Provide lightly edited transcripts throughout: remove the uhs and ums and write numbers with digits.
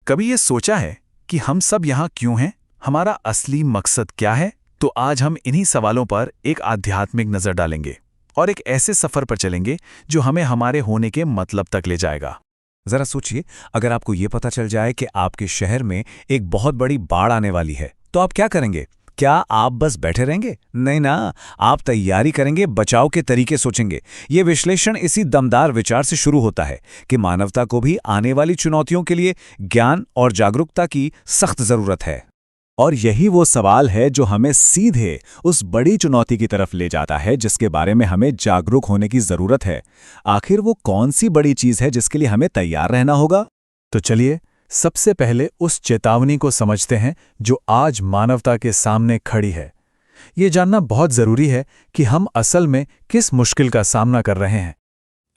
कभी ये सोचा है कि हम सब यहाँ क्यों हैं? हमारा असली मकसद क्या है? तो आज हम इन्हीं सवालों पर एक आध्यात्मिक नजर डालेंगे और एक ऐसे सफर पर चलेंगे जो हमें हमारे होने के मतलब तक ले जाएगा। जरा सोचिए, अगर आपको ये पता चल जाए कि आपके शहर में एक बहुत बड़ी बाढ़ आने वाली है, तो आप क्या करेंगे? क्या आप बस बैठे रहेंगे? नहीं ना, आप तैयारी करेंगे, बचाव के तरीके सोचेंगे। ये विश्लेषण इसी दमदार विचार से शुरू होता है कि मानवता को भी आने वाली चुनौतियों के लिए ज्ञान और जागरूकता की सख्त जरूरत है। और यही वो सवाल है जो हमें सीधे उस बड़ी चुनौती की तरफ ले जाता है जिसके बारे में हमें जागरूक होने की जरूरत है। आखिर वो कौन सी बड़ी चीज है जिसके लिए हमें तैयार रहना होगा? तो चलिए सबसे पहले उस चेतावनी को समझते हैं जो आज मानवता के सामने खड़ी है। ये जानना बहुत जरूरी है कि हम असल में किस मुश्किल का सामना कर रहे हैं।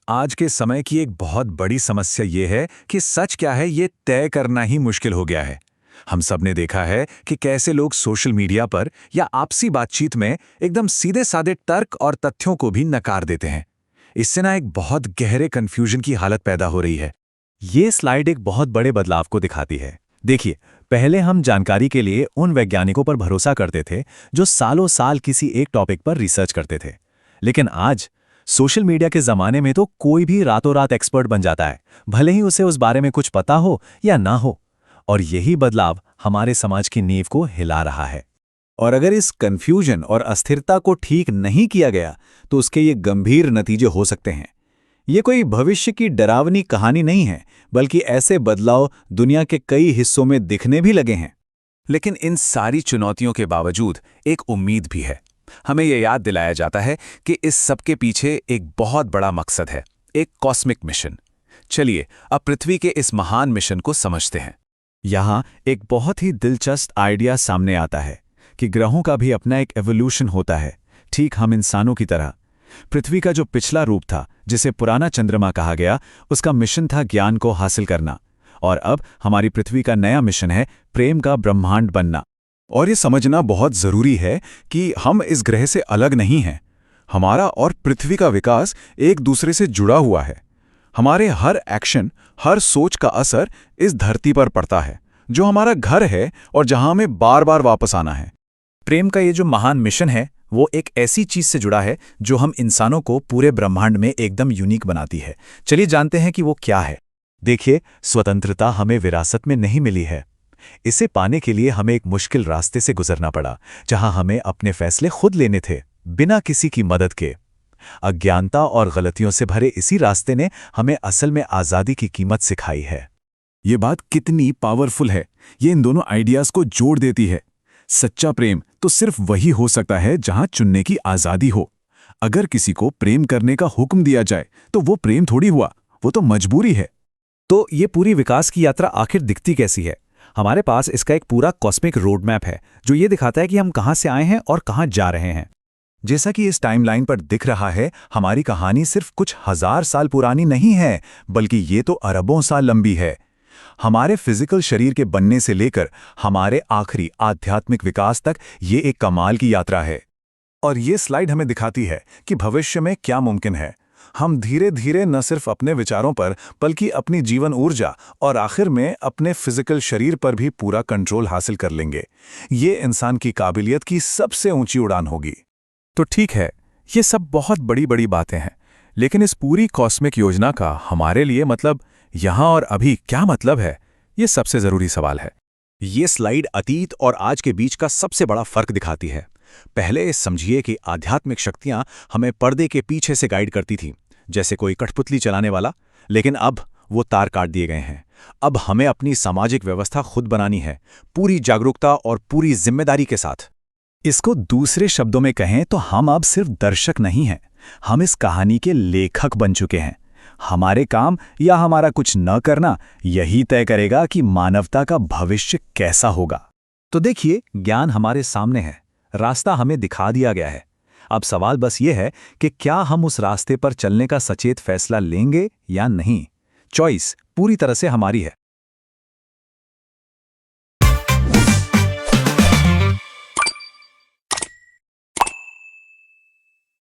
आज के समय की एक बहुत बड़ी समस्या ये है कि सच क्या है ये तय करना ही मुश्किल हो गया है। हम सब ने देखा है कि कैसे लोग सोशल मीडिया पर या आपसी बातचीत में एकदम सीधे साधे तर्क और तथ्यों को भी नकार देते हैं। इससे ना एक बहुत गहरे कन्फ्यूजन की हालत पैदा हो रही है। ये स्लाइड एक बहुत बड़े बदलाव को दिखाती है। देखिए, पहले हम जानकारी के लिए उन वैज्ञानिकों पर भरोसा करते थे जो सालों साल किसी एक टॉपिक पर रिसर्च करते थे, लेकिन आज सोशल मीडिया के जमाने में तो कोई भी रातों रात एक्सपर्ट बन जाता है, भले ही उसे उस बारे में कुछ पता हो या ना हो। और यही बदलाव हमारे समाज की नींव को हिला रहा है। और अगर इस कंफ्यूजन और अस्थिरता को ठीक नहीं किया गया तो उसके ये गंभीर नतीजे हो सकते हैं। ये कोई भविष्य की डरावनी कहानी नहीं है, बल्कि ऐसे बदलाव दुनिया के कई हिस्सों में दिखने भी लगे हैं। लेकिन इन सारी चुनौतियों के बावजूद एक उम्मीद भी है। हमें यह याद दिलाया जाता है कि इस सब के पीछे एक बहुत बड़ा मकसद है, एक कॉस्मिक मिशन। चलिए अब पृथ्वी के इस महान मिशन को समझते हैं। यहाँ एक बहुत ही दिलचस्प आइडिया सामने आता है कि ग्रहों का भी अपना एक एवोल्यूशन होता है, ठीक हम इंसानों की तरह। पृथ्वी का जो पिछला रूप था, जिसे पुराना चंद्रमा कहा गया, उसका मिशन था ज्ञान को हासिल करना। और अब हमारी पृथ्वी का नया मिशन है प्रेम का ब्रह्मांड बनना। और ये समझना बहुत जरूरी है कि हम इस ग्रह से अलग नहीं हैं। हमारा और पृथ्वी का विकास एक दूसरे से जुड़ा हुआ है। हमारे हर एक्शन, हर सोच का असर इस धरती पर पड़ता है, जो हमारा घर है और जहां हमें बार बार वापस आना है। प्रेम का ये जो महान मिशन है, वो एक ऐसी चीज से जुड़ा है जो हम इंसानों को पूरे ब्रह्मांड में एकदम यूनिक बनाती है। चलिए जानते हैं कि वो क्या है। देखिए, स्वतंत्रता हमें विरासत में नहीं मिली है। इसे पाने के लिए हमें एक मुश्किल रास्ते से गुजरना पड़ा, जहां हमें अपने फैसले खुद लेने थे, बिना किसी की मदद के। अज्ञानता और गलतियों से भरे इसी रास्ते ने हमें असल में आज़ादी की कीमत सिखाई है। ये बात कितनी पावरफुल है, ये इन दोनों आइडियाज को जोड़ देती है। सच्चा प्रेम तो सिर्फ वही हो सकता है जहां चुनने की आज़ादी हो। अगर किसी को प्रेम करने का हुक्म दिया जाए तो वो प्रेम थोड़ी हुआ, वो तो मजबूरी है। तो ये पूरी विकास की यात्रा आखिर दिखती कैसी है? हमारे पास इसका एक पूरा कॉस्मिक रोड मैप है जो ये दिखाता है कि हम कहाँ से आए हैं और कहाँ जा रहे हैं। जैसा कि इस टाइमलाइन पर दिख रहा है, हमारी कहानी सिर्फ कुछ हजार साल पुरानी नहीं है, बल्कि ये तो अरबों साल लंबी है। हमारे फिजिकल शरीर के बनने से लेकर हमारे आखिरी आध्यात्मिक विकास तक ये एक कमाल की यात्रा है। और ये स्लाइड हमें दिखाती है कि भविष्य में क्या मुमकिन है। हम धीरे धीरे न सिर्फ अपने विचारों पर, बल्कि अपनी जीवन ऊर्जा और आखिर में अपने फिजिकल शरीर पर भी पूरा कंट्रोल हासिल कर लेंगे। ये इंसान की काबिलियत की सबसे ऊंची उड़ान होगी। तो ठीक है, ये सब बहुत बड़ी बड़ी बातें हैं, लेकिन इस पूरी कॉस्मिक योजना का हमारे लिए मतलब यहाँ और अभी क्या मतलब है, ये सबसे जरूरी सवाल है। ये स्लाइड अतीत और आज के बीच का सबसे बड़ा फर्क दिखाती है। पहले समझिए कि आध्यात्मिक शक्तियां हमें पर्दे के पीछे से गाइड करती थीं, जैसे कोई कठपुतली चलाने वाला, लेकिन अब वो तार काट दिए गए हैं। अब हमें अपनी सामाजिक व्यवस्था खुद बनानी है, पूरी जागरूकता और पूरी जिम्मेदारी के साथ। इसको दूसरे शब्दों में कहें तो हम अब सिर्फ दर्शक नहीं हैं, हम इस कहानी के लेखक बन चुके हैं। हमारे काम या हमारा कुछ न करना यही तय करेगा कि मानवता का भविष्य कैसा होगा। तो देखिए, ज्ञान हमारे सामने है, रास्ता हमें दिखा दिया गया है। अब सवाल बस ये है कि क्या हम उस रास्ते पर चलने का सचेत फैसला लेंगे या नहीं। चॉइस पूरी तरह से हमारी है।